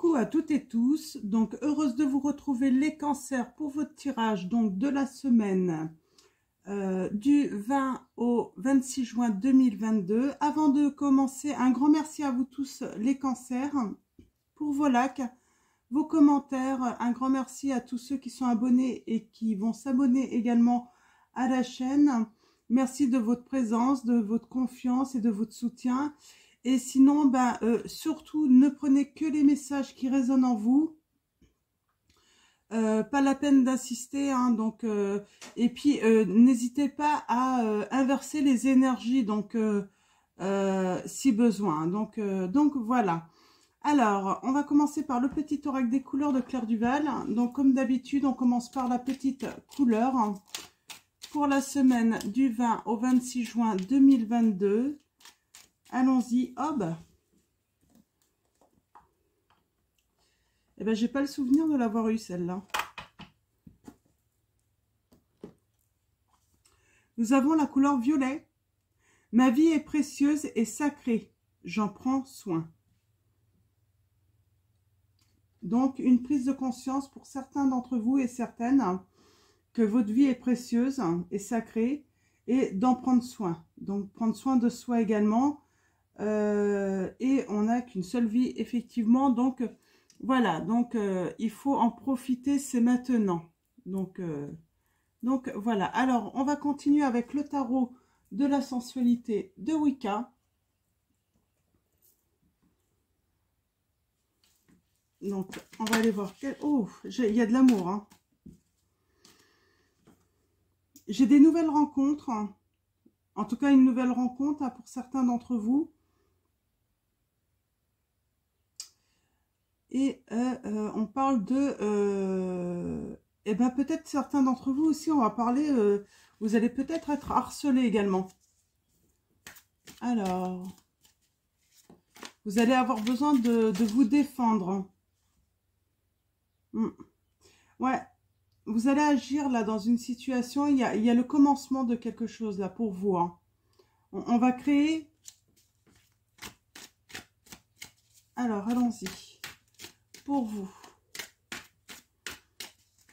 Coucou à toutes et tous, donc heureuse de vous retrouver les cancers pour votre tirage donc de la semaine du 20 au 26 juin 2022. Avant de commencer, un grand merci à vous tous les cancers pour vos likes, vos commentaires, un grand merci à tous ceux qui sont abonnés et qui vont s'abonner également à la chaîne. Merci de votre présence, de votre confiance et de votre soutien. Et sinon, surtout, ne prenez que les messages qui résonnent en vous. Pas la peine d'insister, hein, donc et puis n'hésitez pas à inverser les énergies, donc si besoin. Donc voilà. Alors, on va commencer par le petit oracle des couleurs de Claire Duval. Donc comme d'habitude, on commence par la petite couleur pour la semaine du 20 au 26 juin 2022. Allons-y, hop. Eh ben, j'ai pas le souvenir de l'avoir eu celle-là. Nous avons la couleur violet. Ma vie est précieuse et sacrée. J'en prends soin. Donc, une prise de conscience pour certains d'entre vous et certaines que votre vie est précieuse et sacrée et d'en prendre soin. Donc, prendre soin de soi également. Et on n'a qu'une seule vie, effectivement. Donc, voilà, donc il faut en profiter, c'est maintenant. Donc voilà. Alors, on va continuer avec le tarot de la sensualité de Wicca. Donc, on va aller voir. Oh, il y a de l'amour. Hein. J'ai des nouvelles rencontres. Hein. En tout cas, une nouvelle rencontre hein, pour certains d'entre vous. Et on parle de... et ben peut-être certains d'entre vous aussi, on va parler... vous allez peut-être être harcelés également. Alors... Vous allez avoir besoin de vous défendre. Ouais. Vous allez agir là dans une situation... Il y a le commencement de quelque chose là pour vous. Hein. On va créer... Alors, allons-y. Pour vous.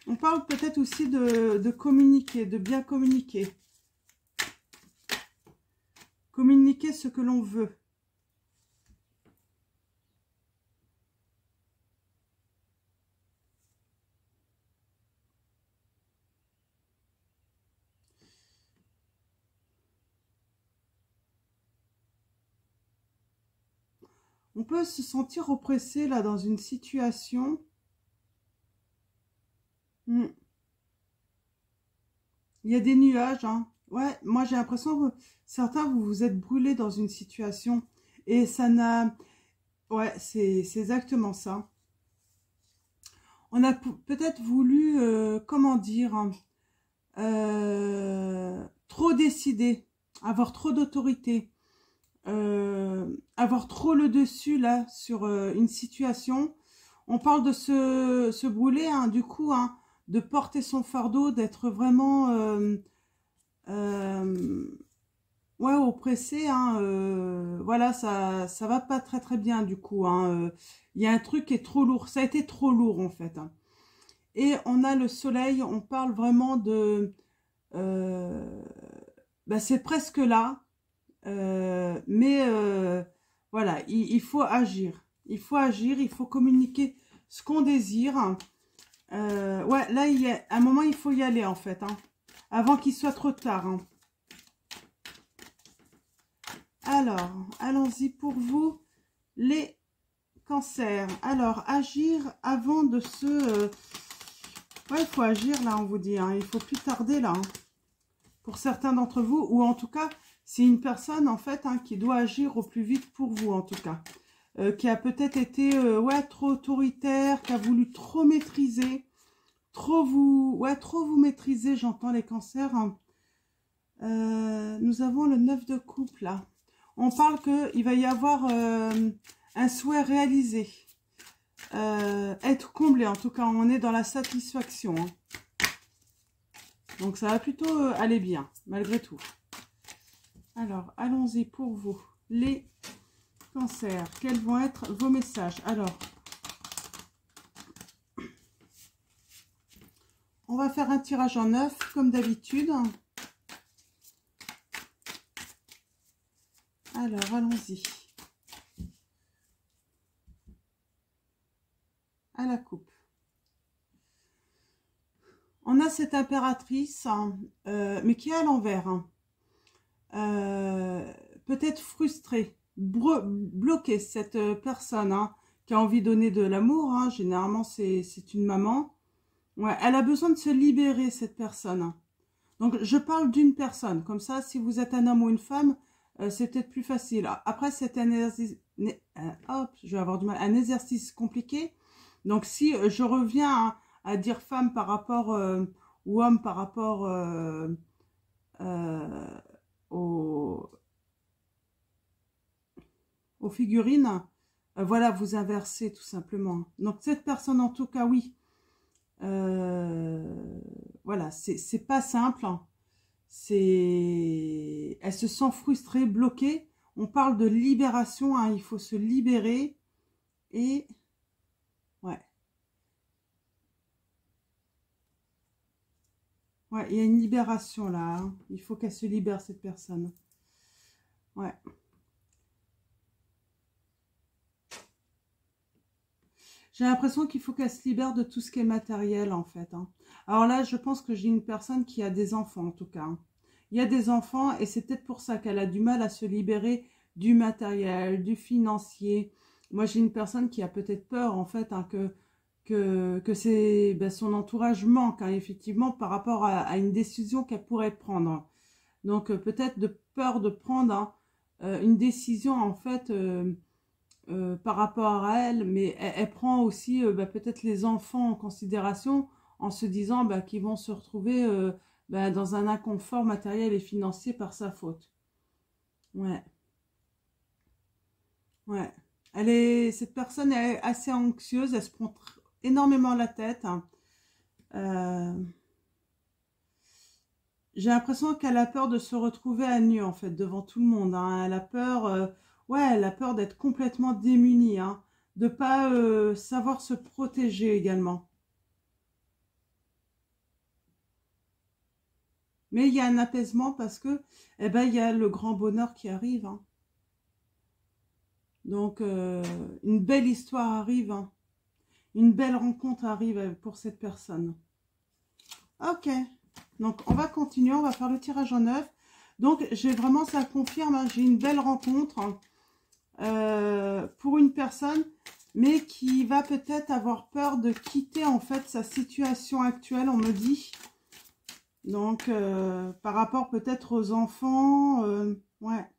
On parle peut-être aussi de communiquer, de bien communiquer. Communiquer ce que l'on veut. On peut se sentir oppressé là dans une situation. Il y a des nuages. Hein. Ouais, moi j'ai l'impression que certains vous vous êtes brûlés dans une situation et ça n'a. Ouais, c'est exactement ça. On a peut-être voulu, comment dire, trop décider, avoir trop d'autorité. Avoir trop le dessus là sur une situation. On parle de se brûler hein, du coup hein, de porter son fardeau, d'être vraiment ouais oppressé hein, voilà ça va pas très bien du coup hein, y a un truc qui est trop lourd, ça a été trop lourd en fait hein. Et on a le soleil, on parle vraiment de c'est presque là. Mais voilà, il faut agir. Il faut agir, il faut communiquer ce qu'on désire. Ouais, là, il y a un moment, il faut y aller, en fait. Hein, avant qu'il soit trop tard. Hein. Alors, allons-y pour vous, les cancers. Alors, agir avant de se... ouais, il faut agir, là, on vous dit. Hein, il faut plus tarder, là. Hein, pour certains d'entre vous, ou en tout cas... C'est une personne, en fait, hein, qui doit agir au plus vite pour vous, en tout cas. Qui a peut-être été ouais, trop autoritaire, qui a voulu trop maîtriser, trop vous maîtriser, j'entends les cancers. Hein. Nous avons le 9 de coupe, là. On parle qu'il va y avoir un souhait réalisé. Être comblé, en tout cas, on est dans la satisfaction. Hein. Donc, ça va plutôt aller bien, malgré tout. Alors, allons-y pour vous, les cancers. Quels vont être vos messages? Alors, on va faire un tirage en 9 comme d'habitude. Alors, allons-y. À la coupe. On a cette impératrice, mais qui est à l'envers. Peut-être frustrée, bloquée, cette personne qui a envie de donner de l'amour. Généralement, c'est une maman. Ouais, elle a besoin de se libérer, cette personne. Donc, je parle d'une personne. Comme ça, si vous êtes un homme ou une femme, c'est peut-être plus facile. Après, c'est un exercice, hop, je vais avoir du mal, un exercice compliqué. Donc, si je reviens à dire femme par rapport ou homme par rapport aux figurines, voilà, vous inversez tout simplement. Donc, cette personne, en tout cas, oui. Voilà, c'est pas simple. Elle se sent frustrée, bloquée. On parle de libération, il faut se libérer. Et ouais. Ouais, il y a une libération là. Il faut qu'elle se libère, cette personne. Ouais. J'ai l'impression qu'il faut qu'elle se libère de tout ce qui est matériel, en fait. Alors là, je pense que j'ai une personne qui a des enfants, en tout cas. Il y a des enfants et c'est peut-être pour ça qu'elle a du mal à se libérer du matériel, du financier. Moi, j'ai une personne qui a peut-être peur, en fait, que son entourage manque, effectivement, par rapport à une décision qu'elle pourrait prendre. Donc, peut-être de peur de prendre une décision, en fait, par rapport à elle, mais elle prend aussi peut-être les enfants en considération en se disant qu'ils vont se retrouver dans un inconfort matériel et financier par sa faute. Ouais, ouais. Cette personne est assez anxieuse, elle se prend énormément la tête. Euh, j'ai l'impression qu'elle a peur de se retrouver à nu, en fait, devant tout le monde. Elle a peur, ouais, elle a peur d'être complètement démunie, de pas savoir se protéger également. Mais il y a un apaisement parce que, il y a le grand bonheur qui arrive. Donc, une belle histoire arrive. Une belle rencontre arrive pour cette personne. Ok. Donc, on va continuer. On va faire le tirage en 9. Donc, j'ai vraiment, ça confirme, j'ai une belle rencontre pour une personne, mais qui va peut-être avoir peur de quitter, en fait, sa situation actuelle, on me dit. Donc, par rapport peut-être aux enfants, ouais.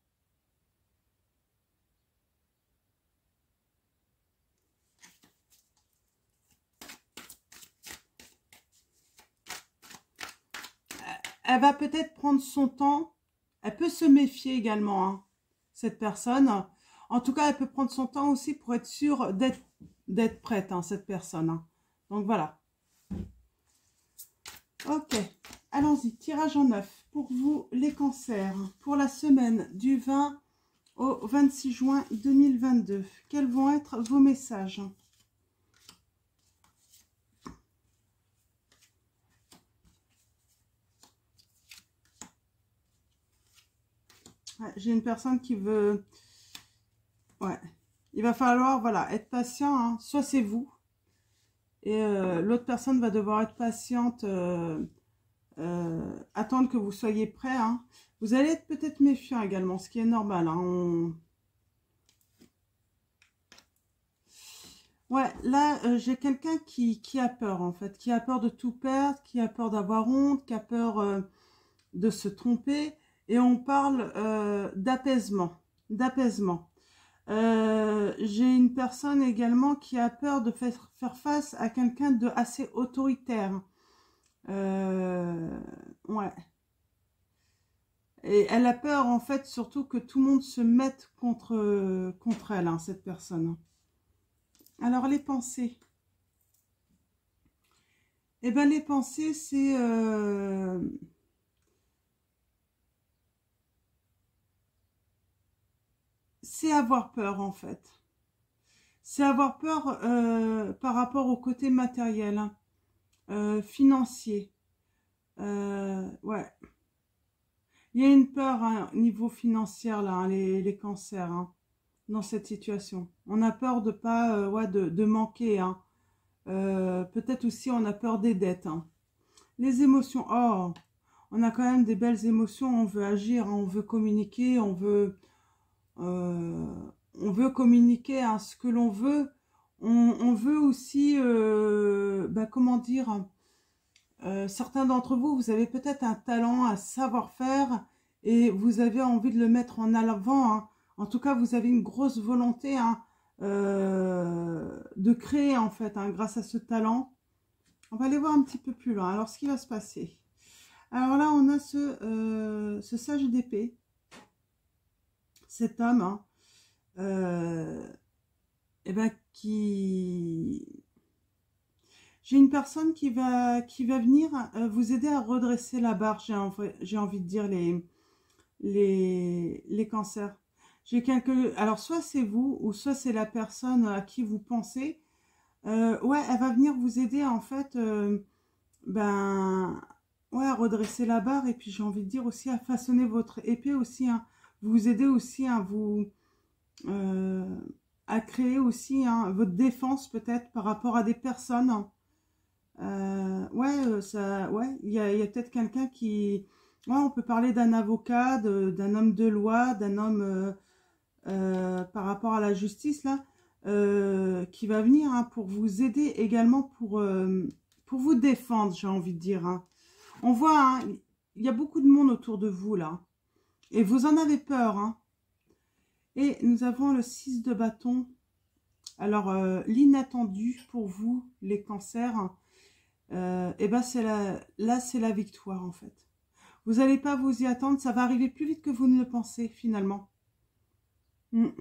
Elle va peut-être prendre son temps. Elle peut se méfier également, cette personne. En tout cas, elle peut prendre son temps aussi pour être sûre d'être prête, cette personne. Donc, voilà. Ok, allons-y. Tirage en 9 pour vous, les cancers. Pour la semaine du 20 au 26 juin 2022. Quels vont être vos messages ? Ouais, j'ai une personne qui veut... Ouais. Il va falloir, voilà, être patient. Soit c'est vous. Et l'autre personne va devoir être patiente. Attendre que vous soyez prêt. Vous allez être peut-être méfiant également, ce qui est normal. Ouais, là, j'ai quelqu'un qui a peur, en fait. Qui a peur de tout perdre, qui a peur d'avoir honte, qui a peur de se tromper. Et on parle d'apaisement. D'apaisement. J'ai une personne également qui a peur de faire face à quelqu'un de assez autoritaire. Ouais. Et elle a peur, en fait, surtout que tout le monde se mette contre elle, cette personne. Alors, les pensées. Eh bien, les pensées, c'est avoir peur, en fait. C'est avoir peur par rapport au côté matériel, financier. Ouais. Il y a une peur hein, niveau financier là, hein, les cancers, hein, dans cette situation. On a peur de pas, ouais, de manquer. Hein. Peut-être aussi on a peur des dettes. Hein. Les émotions. Oh, on a quand même des belles émotions. On veut agir, hein, on veut communiquer, euh, on veut communiquer hein, ce que l'on veut. On veut aussi, bah, comment dire. Certains d'entre vous, vous avez peut-être un talent, un savoir-faire et vous avez envie de le mettre en avant. Hein. En tout cas, vous avez une grosse volonté hein, de créer en fait hein, grâce à ce talent. On va aller voir un petit peu plus loin. Alors, ce qui va se passer. Alors là, on a ce sage d'épée. Cet homme, hein, eh ben, j'ai une personne qui va venir vous aider à redresser la barre, j'ai envie de dire, les cancers. Alors, soit c'est vous, ou soit c'est la personne à qui vous pensez. Ouais, elle va venir vous aider, en fait, ben, ouais, à redresser la barre. Et puis, j'ai envie de dire aussi à façonner votre épée aussi. Hein, vous aider aussi à euh, à créer aussi hein, votre défense, peut-être, par rapport à des personnes. Ouais, ouais, il y a peut-être quelqu'un qui, ouais, on peut parler d'un avocat, d'un homme de loi, d'un homme par rapport à la justice là, qui va venir hein, pour vous aider également pour vous défendre, j'ai envie de dire. Hein. On voit, hein, il y a beaucoup de monde autour de vous là, et vous en avez peur. Hein. Et nous avons le 6 de bâton. Alors, l'inattendu pour vous, les cancers. Et ben là c'est la victoire en fait. Vous n'allez pas vous y attendre, ça va arriver plus vite que vous ne le pensez finalement. Il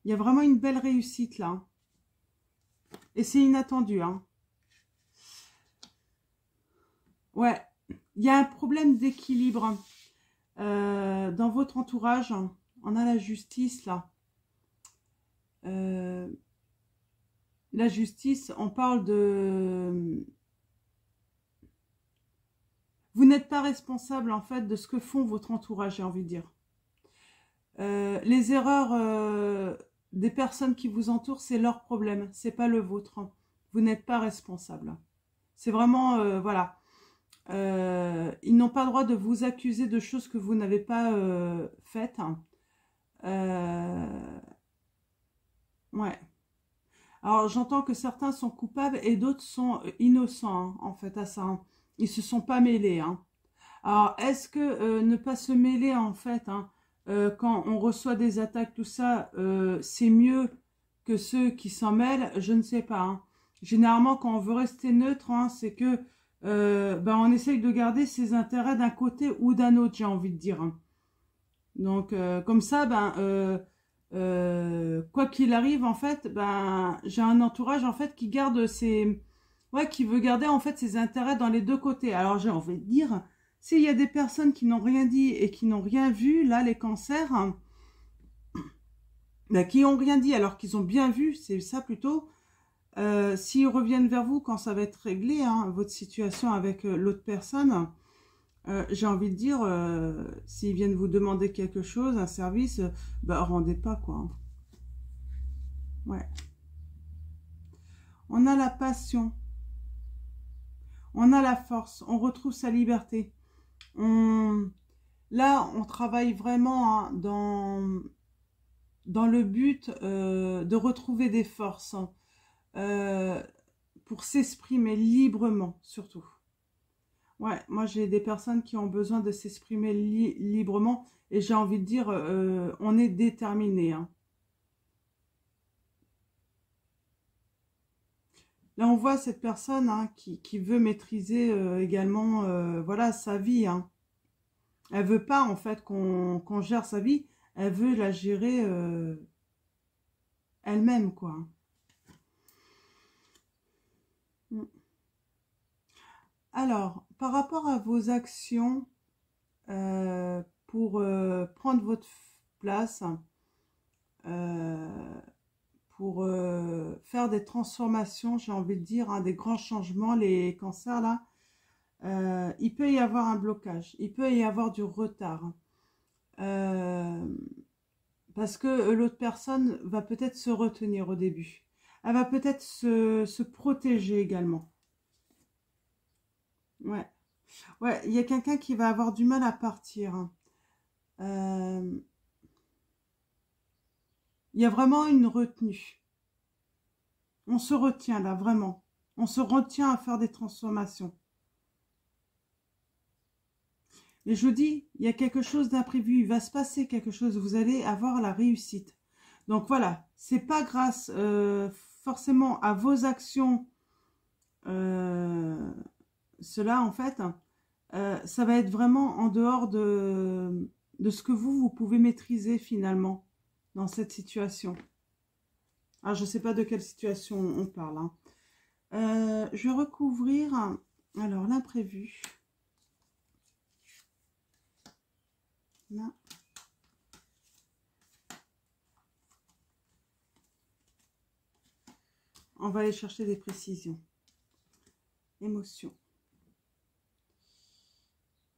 y a vraiment une belle réussite là. Et c'est inattendu. Hein. Ouais, il y a un problème d'équilibre dans votre entourage. On a la justice là. La justice, on parle de... Vous n'êtes pas responsable en fait de ce que font votre entourage, j'ai envie de dire. Les erreurs des personnes qui vous entourent, c'est leur problème, c'est pas le vôtre. Vous n'êtes pas responsable. C'est vraiment, voilà. Ils n'ont pas le droit de vous accuser de choses que vous n'avez pas faites. Ouais. Alors j'entends que certains sont coupables et d'autres sont innocents hein, en fait à ça. Hein. Ils se sont pas mêlés. Hein. Alors est-ce que ne pas se mêler en fait hein, quand on reçoit des attaques tout ça, c'est mieux que ceux qui s'en mêlent? Je ne sais pas. Hein. Généralement quand on veut rester neutre, hein, c'est que ben, on essaye de garder ses intérêts d'un côté ou d'un autre, j'ai envie de dire. Hein. Donc comme ça, ben quoi qu'il arrive, en fait, ben, j'ai un entourage en fait qui garde ses, ouais, qui veut garder en fait ses intérêts dans les deux côtés. Alors j'ai envie de dire, s'il y a des personnes qui n'ont rien dit et qui n'ont rien vu, là, les cancers, hein, ben, qui n'ont rien dit alors qu'ils ont bien vu, c'est ça plutôt. S'ils reviennent vers vous quand ça va être réglé, hein, votre situation avec l'autre personne, j'ai envie de dire, s'ils viennent vous demander quelque chose, un service, bah rendez pas quoi. Hein. Ouais. On a la passion, on a la force, on retrouve sa liberté. On... Là, on travaille vraiment hein, dans le but de retrouver des forces hein, euh, pour s'exprimer librement, surtout. Ouais, moi j'ai des personnes qui ont besoin de s'exprimer librement et j'ai envie de dire, on est déterminé. Hein. Là, on voit cette personne hein, qui veut maîtriser également voilà, sa vie. Hein. Elle veut pas en fait qu'on gère sa vie, elle veut la gérer elle-même, quoi. Alors, par rapport à vos actions pour prendre votre place, pour faire faire des transformations, j'ai envie de dire, hein, des grands changements, les cancers là, il peut y avoir un blocage, il peut y avoir du retard. Parce que l'autre personne va peut-être se retenir au début. Elle va peut-être se protéger également. Ouais. Ouais, il y a quelqu'un qui va avoir du mal à partir. Il y a vraiment une retenue. On se retient là, vraiment. On se retient à faire des transformations. Mais je vous dis, il y a quelque chose d'imprévu. Il va se passer quelque chose. Vous allez avoir la réussite. Donc voilà, c'est pas grâce forcément à vos actions, cela en fait, ça va être vraiment en dehors de ce que vous pouvez maîtriser finalement dans cette situation. Ah, je ne sais pas de quelle situation on parle. Hein. Je vais recouvrir, alors l'imprévu. Là. On va aller chercher des précisions. Émotion.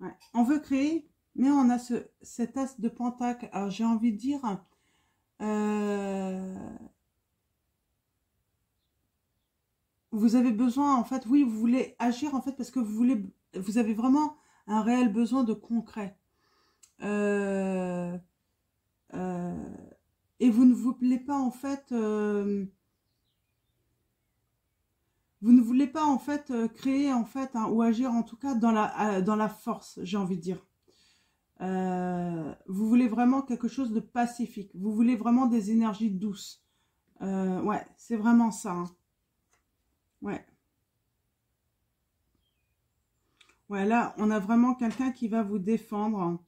Ouais. On veut créer, mais on a cet as de pentacle. Alors j'ai envie de dire, vous avez besoin, en fait, oui, vous voulez agir, en fait, parce que vous avez vraiment un réel besoin de concret. Et vous ne voulez pas, en fait, créer, en fait, hein, ou agir, en tout cas, dans la force, j'ai envie de dire. Vous voulez vraiment quelque chose de pacifique. Vous voulez vraiment des énergies douces. Ouais, c'est vraiment ça. Hein. Ouais. Ouais, là, on a vraiment quelqu'un qui va vous défendre,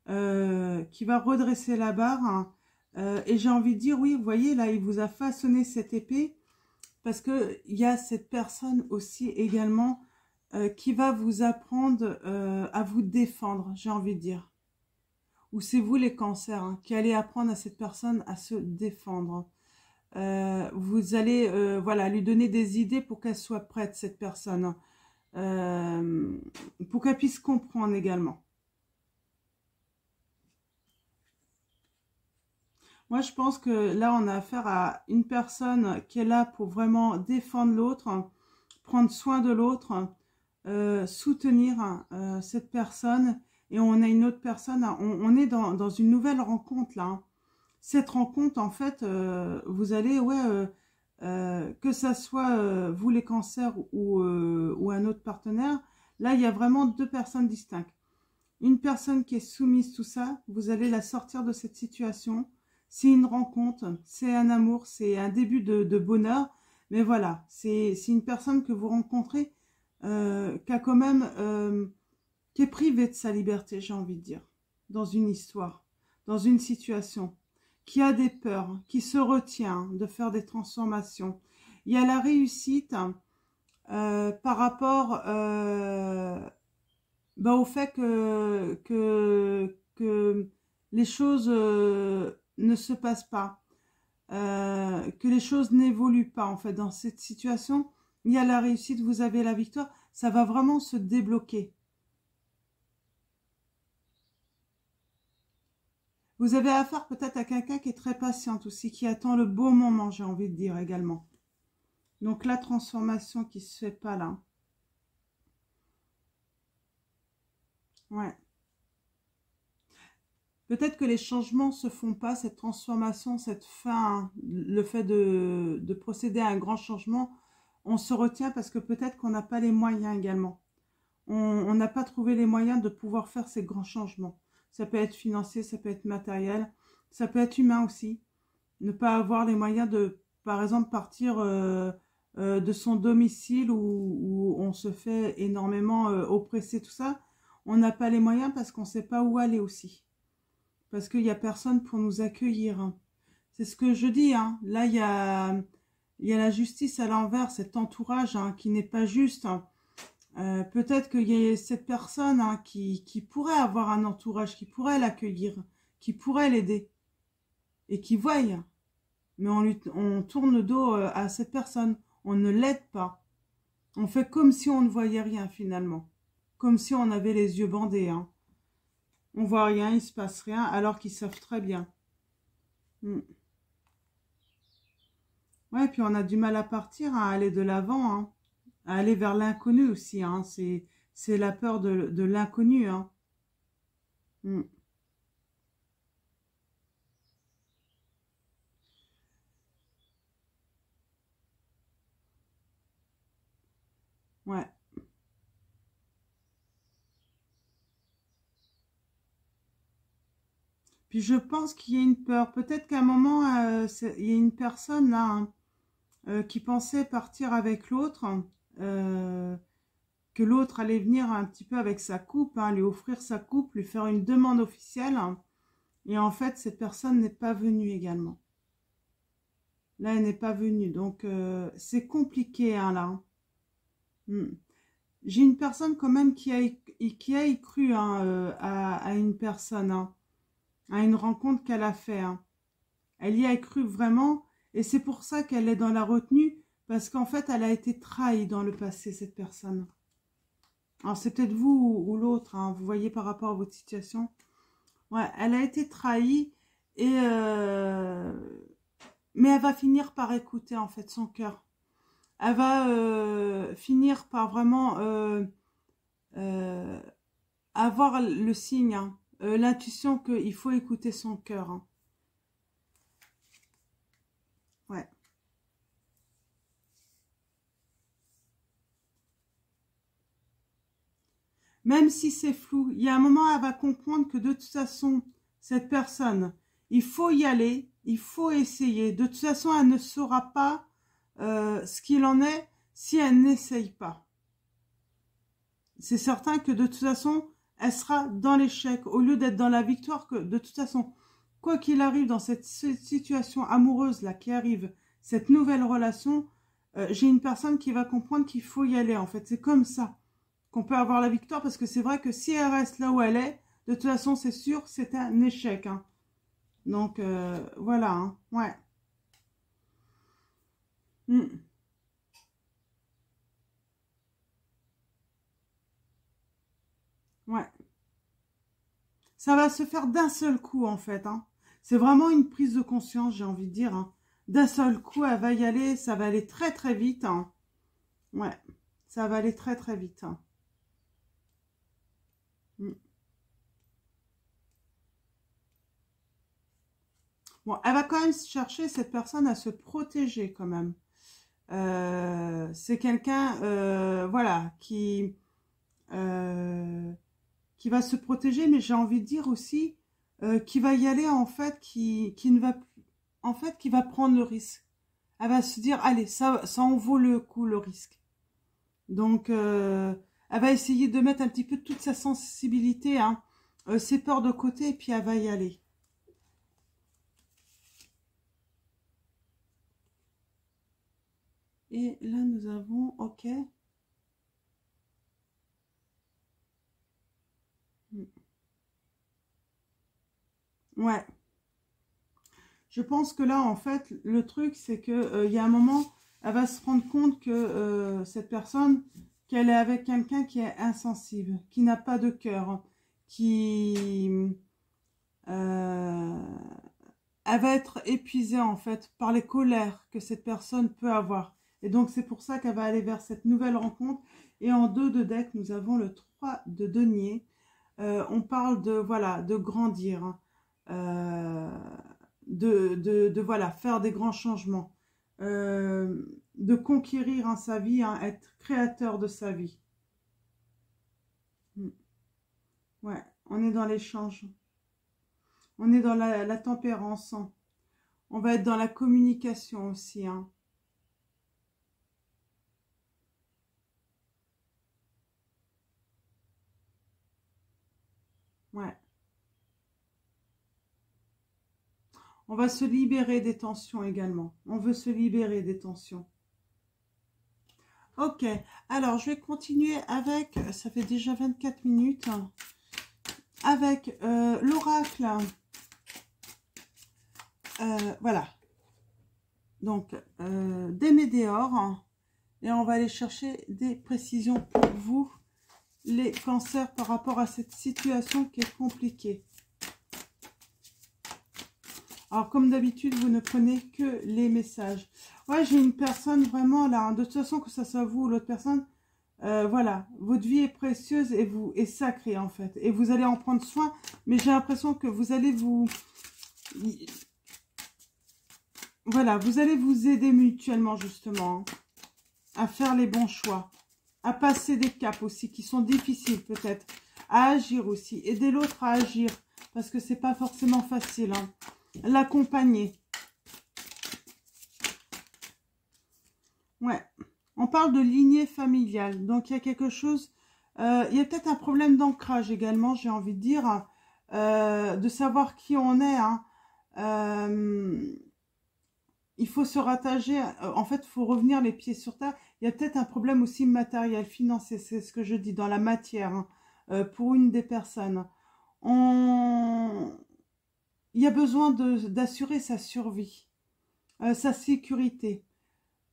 qui va redresser la barre. Hein, et j'ai envie de dire, oui, vous voyez, là, il vous a façonné cette épée parce qu'il y a cette personne aussi également qui va vous apprendre à vous défendre, j'ai envie de dire. Ou c'est vous les cancers hein, qui allez apprendre à cette personne à se défendre. Vous allez voilà, lui donner des idées pour qu'elle soit prête, cette personne. Pour qu'elle puisse comprendre également. Moi, je pense que là, on a affaire à une personne qui est là pour vraiment défendre l'autre, prendre soin de l'autre, soutenir cette personne. Et on a une autre personne, on est dans une nouvelle rencontre là. Hein. Cette rencontre, en fait, vous allez, ouais, que ça soit vous les cancers ou un autre partenaire, là, il y a vraiment deux personnes distinctes. Une personne qui est soumise, tout ça, vous allez la sortir de cette situation. C'est une rencontre, c'est un amour, c'est un début de bonheur. Mais voilà, c'est une personne que vous rencontrez qui a quand même, qui est privée de sa liberté, j'ai envie de dire, dans une histoire, dans une situation, qui a des peurs, qui se retient de faire des transformations. Il y a la réussite par rapport au fait que les choses ne se passent pas, que les choses n'évoluent pas en fait dans cette situation. Il y a la réussite, vous avez la victoire, ça va vraiment se débloquer. Vous avez affaire peut-être à quelqu'un qui est très patiente aussi, qui attend le beau moment, j'ai envie de dire également. Donc la transformation qui se fait pas là. Ouais. Peut-être que les changements se font pas, cette transformation, cette fin, le fait de procéder à un grand changement, on se retient parce que peut-être qu'on n'a pas les moyens également. On n'a pas trouvé les moyens de pouvoir faire ces grands changements. Ça peut être financier, ça peut être matériel, ça peut être humain aussi. Ne pas avoir les moyens de, par exemple, partir de son domicile où on se fait énormément oppresser, tout ça. On n'a pas les moyens parce qu'on ne sait pas où aller aussi. Parce qu'il n'y a personne pour nous accueillir. Hein. C'est ce que je dis. Hein. Là, il y a la justice à l'envers, cet entourage hein, qui n'est pas juste. Hein. Peut-être qu'il y a cette personne hein, qui pourrait avoir un entourage, qui pourrait l'accueillir, qui pourrait l'aider et qui voie. mais on tourne le dos à cette personne. On ne l'aide pas. On fait comme si on ne voyait rien finalement. Comme si on avait les yeux bandés. Hein. On voit rien, il se passe rien, alors qu'ils savent très bien. Ouais, puis on a du mal à partir, à aller de l'avant, hein, à aller vers l'inconnu aussi. Hein. C'est la peur de l'inconnu. Hein. Ouais. Puis je pense qu'il y a une peur. Peut-être qu'à un moment, il y a une personne là hein, qui pensait partir avec l'autre, euh, que l'autre allait venir un petit peu avec sa coupe, hein, lui offrir sa coupe, lui faire une demande officielle. Hein. Et en fait, cette personne n'est pas venue également. Là, elle n'est pas venue. Donc, c'est compliqué hein, là. J'ai une personne quand même qui a y cru hein, à une personne. Hein. À une rencontre qu'elle a fait. Hein. Elle y a cru vraiment et c'est pour ça qu'elle est dans la retenue parce qu'en fait, elle a été trahie dans le passé, cette personne. Alors, c'est peut-être vous ou l'autre, hein, vous voyez par rapport à votre situation. Ouais, elle a été trahie et mais elle va finir par écouter en fait son cœur. Elle va finir par vraiment euh, avoir le signe, hein, l'intuition qu'il faut écouter son cœur. Hein. Ouais. Même si c'est flou, il y a un moment, elle va comprendre que de toute façon, cette personne, il faut y aller, il faut essayer. De toute façon, elle ne saura pas ce qu'il en est si elle n'essaye pas. C'est certain que de toute façon, elle sera dans l'échec au lieu d'être dans la victoire. Que de toute façon, quoi qu'il arrive dans cette situation amoureuse là qui arrive, cette nouvelle relation, j'ai une personne qui va comprendre qu'il faut y aller. En fait, c'est comme ça qu'on peut avoir la victoire parce que c'est vrai que si elle reste là où elle est, de toute façon, c'est sûr, c'est un échec. Hein. Donc, voilà. Hein. Ouais. Ouais. Ça va se faire d'un seul coup, en fait. Hein. C'est vraiment une prise de conscience, j'ai envie de dire. Hein. D'un seul coup, elle va y aller. Ça va aller très, très vite. Hein. Ouais. Ça va aller très, très vite. Hein. Bon, elle va quand même chercher cette personne à se protéger quand même. C'est quelqu'un, voilà, qui va se protéger, mais j'ai envie de dire aussi qui va y aller en fait, qui ne va, en fait, qui va prendre le risque. Elle va se dire, allez, ça en vaut le coup le risque. Donc, elle va essayer de mettre un petit peu toute sa sensibilité, hein, ses peurs de côté, et puis elle va y aller. Et là, nous avons, ok. Ouais. Je pense que là, en fait, le truc, c'est que il y a un moment, elle va se rendre compte que cette personne, qu'elle est avec quelqu'un qui est insensible, qui n'a pas de cœur, qui... euh, elle va être épuisée, en fait, par les colères que cette personne peut avoir. Et donc, c'est pour ça qu'elle va aller vers cette nouvelle rencontre. Et en 2 de deck, nous avons le 3 de denier. On parle de, voilà, de grandir. Hein. Voilà, faire des grands changements, de conquérir hein, sa vie, hein, être créateur de sa vie. Ouais, on est dans l'échange, on est dans la tempérance, hein. On va être dans la communication aussi. Hein. Ouais. On va se libérer des tensions également. On veut se libérer des tensions. Ok, alors je vais continuer avec, ça fait déjà 24 minutes, avec l'oracle. Voilà. Donc, des météores. Et on va aller chercher des précisions pour vous, les cancers, par rapport à cette situation qui est compliquée. Alors, comme d'habitude, vous ne prenez que les messages. Ouais, j'ai une personne vraiment là, hein, de toute façon, que ça soit vous ou l'autre personne, voilà, votre vie est précieuse et vous est sacrée en fait. Et vous allez en prendre soin, mais j'ai l'impression que vous allez vous... Voilà, vous allez vous aider mutuellement justement, hein, à faire les bons choix, à passer des caps aussi qui sont difficiles peut-être, à agir aussi, aider l'autre à agir, parce que c'est pas forcément facile, hein. L'accompagner. Ouais, on parle de lignée familiale, donc il y a quelque chose, il y a peut-être un problème d'ancrage également, j'ai envie de dire, de savoir qui on est, hein. Il faut se rattacher, en fait, il faut revenir les pieds sur terre. Il y a peut-être un problème aussi matériel, financier, c'est ce que je dis, dans la matière, hein, pour une des personnes. Il y a besoin d'assurer sa survie, sa sécurité,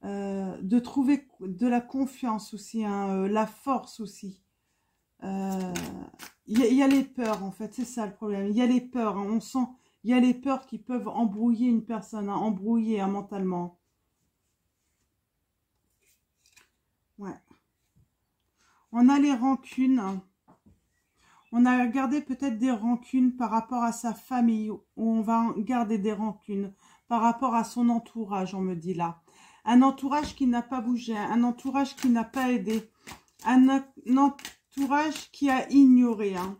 de trouver de la confiance aussi, hein, la force aussi. Il y a les peurs, en fait, c'est ça le problème. Il y a les peurs, hein, on sent... Il y a les peurs qui peuvent embrouiller une personne, hein, embrouiller, hein, mentalement. Ouais. On a les rancunes. On a gardé peut-être des rancunes par rapport à sa famille, ou on va garder des rancunes par rapport à son entourage, on me dit là. Un entourage qui n'a pas bougé, un entourage qui n'a pas aidé, un entourage qui a ignoré, hein.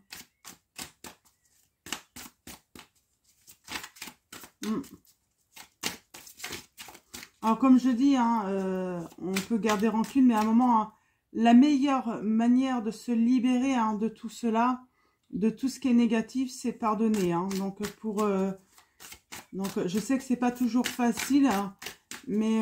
Alors, comme je dis, hein, on peut garder rancune, mais à un moment, hein, la meilleure manière de se libérer, hein, de tout cela, de tout ce qui est négatif, c'est pardonner, hein. Donc, je sais que c'est pas toujours facile, hein, mais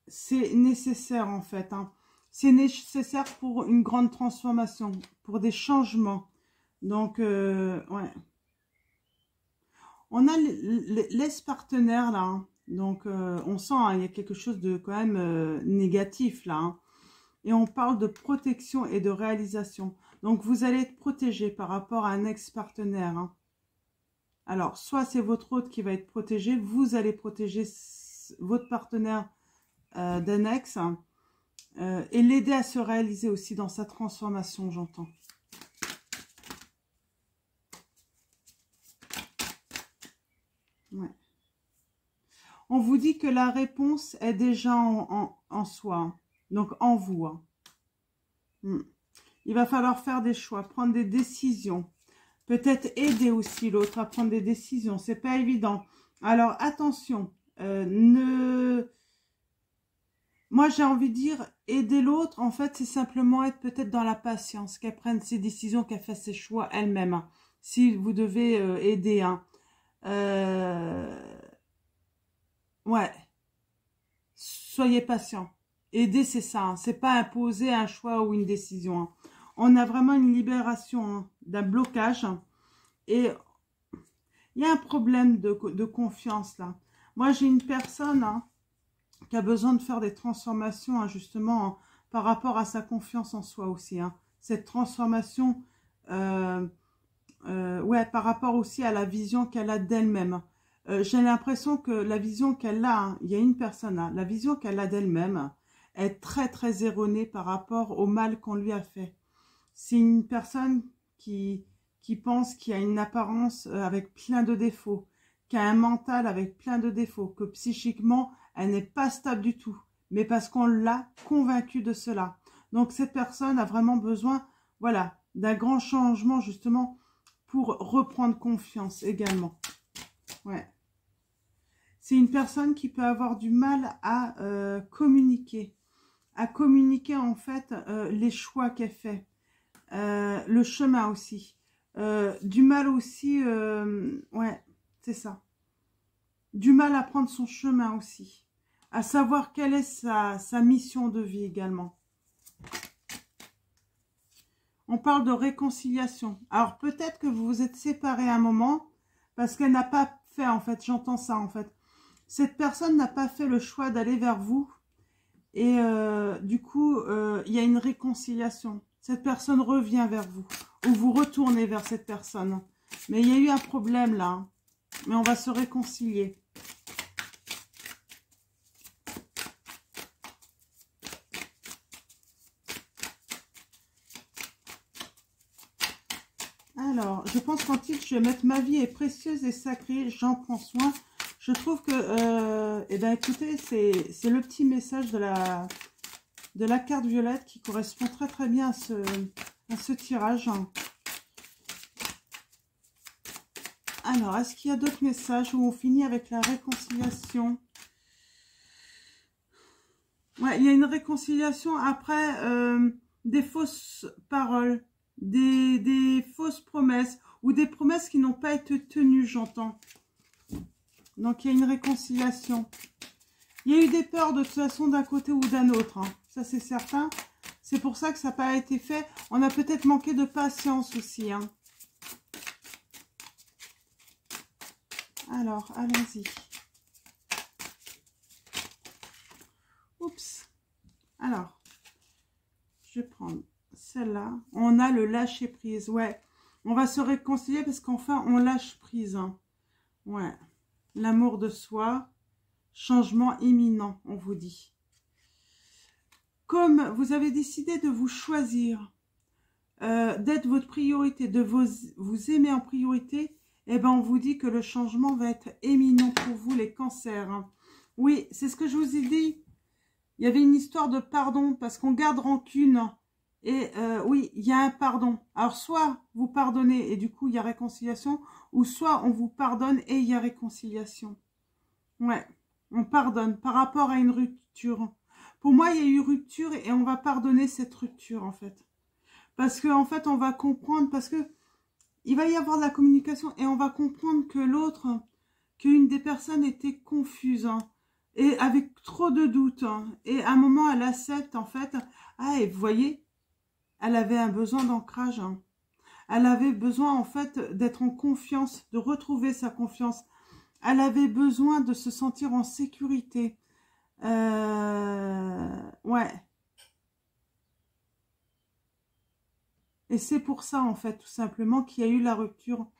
c'est nécessaire, en fait, hein. C'est nécessaire pour une grande transformation, pour des changements. Donc, ouais. On a l'ex-partenaire, là, hein. Donc, on sent, hein, il y a quelque chose de quand même négatif, là, hein. Et on parle de protection et de réalisation. Donc, vous allez être protégé par rapport à un ex-partenaire, hein. Alors, soit c'est votre hôte qui va être protégé, vous allez protéger votre partenaire d'un ex, hein, et l'aider à se réaliser aussi dans sa transformation, j'entends. Ouais. On vous dit que la réponse est déjà en soi, hein. Donc en vous, hein. Il va falloir faire des choix, prendre des décisions. Peut-être aider aussi l'autre à prendre des décisions. C'est pas évident. Alors attention, moi j'ai envie de dire, aider l'autre, en fait, c'est simplement être peut-être dans la patience, qu'elle prenne ses décisions, qu'elle fasse ses choix elle-même, hein. Si vous devez aider, hein. Ouais, soyez patient. Aider, c'est ça, hein. C'est pas imposer un choix ou une décision, hein. On a vraiment une libération, hein, d'un blocage, hein. Et il y a un problème de confiance là. Moi, j'ai une personne, hein, qui a besoin de faire des transformations, hein, justement, hein, par rapport à sa confiance en soi aussi, hein. Cette transformation, ouais, par rapport aussi à la vision qu'elle a d'elle-même. J'ai l'impression que la vision qu'elle a, hein, il y a une personne, hein, la vision qu'elle a d'elle-même est très très erronée par rapport au mal qu'on lui a fait. C'est une personne qui pense qu'il y a une apparence avec plein de défauts, qui a un mental avec plein de défauts, que psychiquement, elle n'est pas stable du tout, mais parce qu'on l'a convaincue de cela. Donc cette personne a vraiment besoin, voilà, d'un grand changement justement pour reprendre confiance également. Ouais. C'est une personne qui peut avoir du mal à communiquer en fait les choix qu'elle fait. Le chemin aussi. Du mal aussi, ouais, c'est ça. Du mal à prendre son chemin aussi. À savoir quelle est sa mission de vie également. On parle de réconciliation. Alors peut-être que vous vous êtes séparés à un moment parce qu'elle n'a pas fait, en fait, j'entends ça en fait. Cette personne n'a pas fait le choix d'aller vers vous. Et du coup, il y a une réconciliation. Cette personne revient vers vous. Ou vous retournez vers cette personne. Mais il y a eu un problème là. Hein. Mais on va se réconcilier. Alors, je pense qu'en titre, je vais mettre « Ma vie est précieuse et sacrée, j'en prends soin ». Je trouve que, eh ben, écoutez, c'est le petit message de la carte violette qui correspond très très bien à ce tirage. Alors, est-ce qu'il y a d'autres messages où on finit avec la réconciliation? Ouais, il y a une réconciliation après des fausses paroles, des fausses promesses ou des promesses qui n'ont pas été tenues, j'entends. Donc, il y a une réconciliation. Il y a eu des peurs de toute façon d'un côté ou d'un autre. Hein. Ça, c'est certain. C'est pour ça que ça n'a pas été fait. On a peut-être manqué de patience aussi. Hein. Alors, allons-y. Oups. Alors, je vais prendre celle-là. On a le lâcher-prise. Ouais. On va se réconcilier parce qu'enfin, on lâche prise. Hein. Ouais. L'amour de soi, changement imminent, on vous dit. Comme vous avez décidé de vous choisir, d'être votre priorité, de vous aimer en priorité, eh ben on vous dit que le changement va être éminent pour vous, les cancers. Hein. Oui, c'est ce que je vous ai dit. Il y avait une histoire de pardon, parce qu'on garde rancune. Et oui, il y a un pardon. Alors, soit vous pardonnez et du coup, il y a réconciliation, ou soit on vous pardonne et il y a réconciliation. Ouais, on pardonne par rapport à une rupture. Pour moi, il y a eu rupture et on va pardonner cette rupture, en fait. Parce qu'en fait, on va comprendre, parce que il va y avoir de la communication et on va comprendre que l'autre, qu'une des personnes était confuse, hein, et avec trop de doutes. Hein, et à un moment, elle accepte, en fait. Ah, et vous voyez, elle avait un besoin d'ancrage. Hein. Elle avait besoin, en fait, d'être en confiance, de retrouver sa confiance. Elle avait besoin de se sentir en sécurité. Ouais. Et c'est pour ça, en fait, tout simplement, qu'il y a eu la rupture.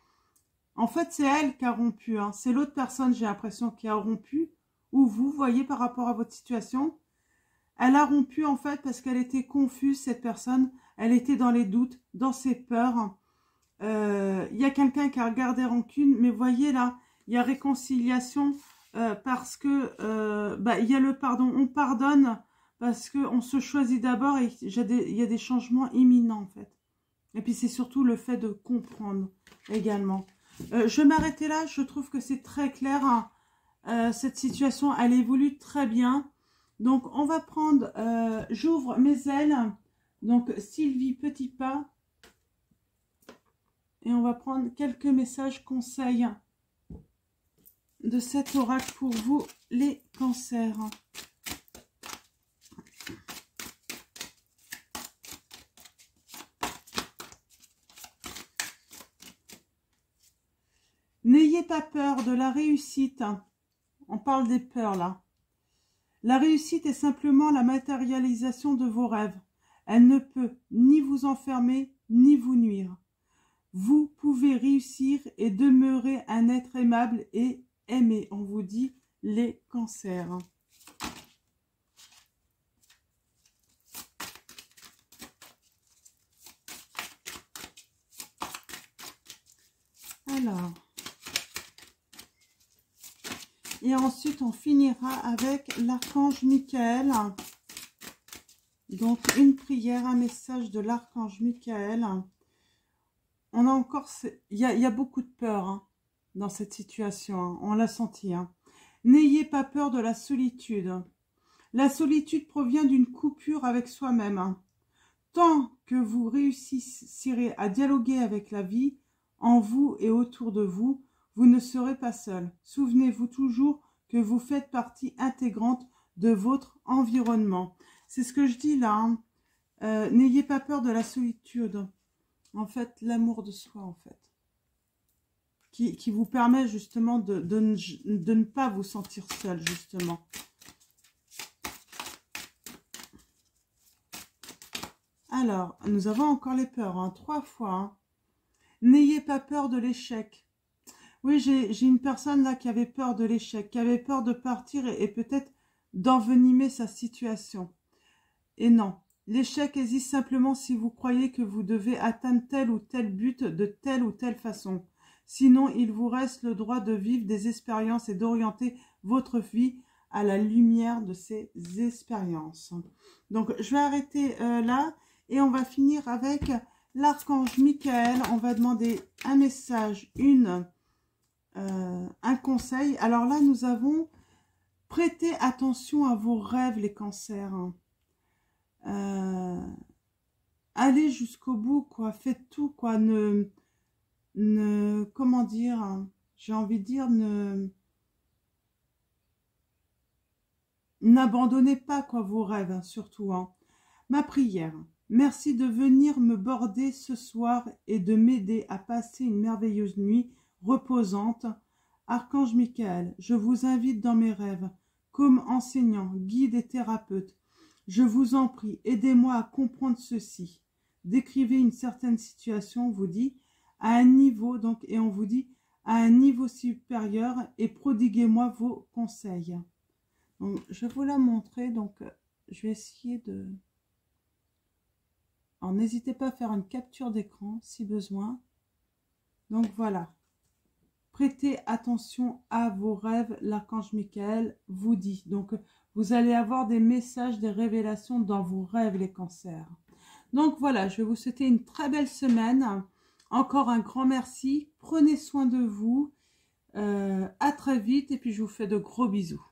En fait, c'est elle qui a rompu. Hein. C'est l'autre personne, j'ai l'impression, qui a rompu. Ou vous, voyez, par rapport à votre situation. Elle a rompu, en fait, parce qu'elle était confuse, cette personne. Elle était dans les doutes, dans ses peurs. Il y a quelqu'un qui a regardé rancune. Mais voyez, là, il y a réconciliation parce que il y a le pardon. On pardonne parce qu'on se choisit d'abord et il y a des changements imminents, en fait. Et puis, c'est surtout le fait de comprendre également. Je vais m'arrêter là. Je trouve que c'est très clair. Hein. Cette situation, elle évolue très bien. Donc, on va prendre... J'ouvre mes ailes. Donc, Sylvie Petit Pas. Et on va prendre quelques messages conseils de cet oracle pour vous, les cancers. N'ayez pas peur de la réussite. On parle des peurs là. La réussite est simplement la matérialisation de vos rêves. Elle ne peut ni vous enfermer, ni vous nuire. Vous pouvez réussir et demeurer un être aimable et aimé. On vous dit les cancers. Alors. Et ensuite, on finira avec l'archange Michael. Donc, une prière, un message de l'archange Michael. On a encore... Il y a beaucoup de peur hein, dans cette situation. Hein. On l'a senti. Hein. N'ayez pas peur de la solitude. La solitude provient d'une coupure avec soi-même. Hein. Tant que vous réussirez à dialoguer avec la vie, en vous et autour de vous, vous ne serez pas seul. Souvenez-vous toujours que vous faites partie intégrante de votre environnement. C'est ce que je dis là. Hein. N'ayez pas peur de la solitude. En fait, l'amour de soi, en fait. qui vous permet justement de ne pas vous sentir seul, justement. Alors, nous avons encore les peurs, hein, 3 fois. Hein. N'ayez pas peur de l'échec. Oui, j'ai une personne là qui avait peur de l'échec, qui avait peur de partir et peut-être d'envenimer sa situation. Et non, l'échec existe simplement si vous croyez que vous devez atteindre tel ou tel but de telle ou telle façon. Sinon, il vous reste le droit de vivre des expériences et d'orienter votre vie à la lumière de ces expériences. Donc, je vais arrêter là et on va finir avec l'archange Michael. On va demander un message, un conseil. Alors là, nous avons prêté attention à vos rêves, les cancers. Allez jusqu'au bout, quoi. Faites tout, quoi. Comment dire, j'ai envie de dire, n'abandonnez pas, quoi, vos rêves, hein, surtout. Hein. Ma prière. Merci de venir me border ce soir et de m'aider à passer une merveilleuse nuit reposante. Archange Michael, je vous invite dans mes rêves, comme enseignant, guide et thérapeute. Je vous en prie, aidez-moi à comprendre ceci. Décrivez une certaine situation, on vous dit, à un niveau, donc, et on vous dit, à un niveau supérieur, et prodiguez-moi vos conseils. Donc, je vais vous la montrer, donc, je vais essayer de... Alors, n'hésitez pas à faire une capture d'écran, si besoin. Donc, voilà. Prêtez attention à vos rêves, l'archange Michael vous dit. Donc, vous allez avoir des messages, des révélations dans vos rêves, les cancers. Donc, voilà, je vais vous souhaiter une très belle semaine. Encore un grand merci. Prenez soin de vous. À très vite et puis je vous fais de gros bisous.